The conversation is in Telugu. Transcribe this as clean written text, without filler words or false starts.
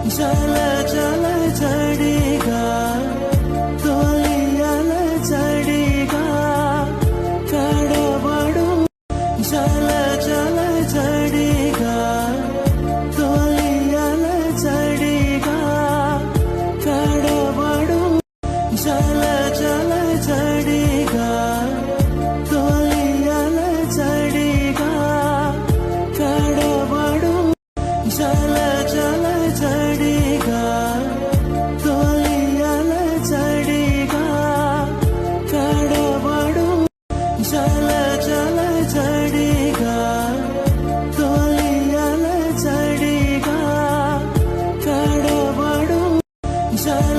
జల జల జడిగా తొలియల జడిగా కడబడు జల జల జడిగా తొలియల జడిగా కడబడు జల జల జడిగా తొలియల జడిగా కడబడు జల జల జడిగా తొలియల జడిగా కడబడు జల జల జడిగా తొలియల జడిగా కడబడు జల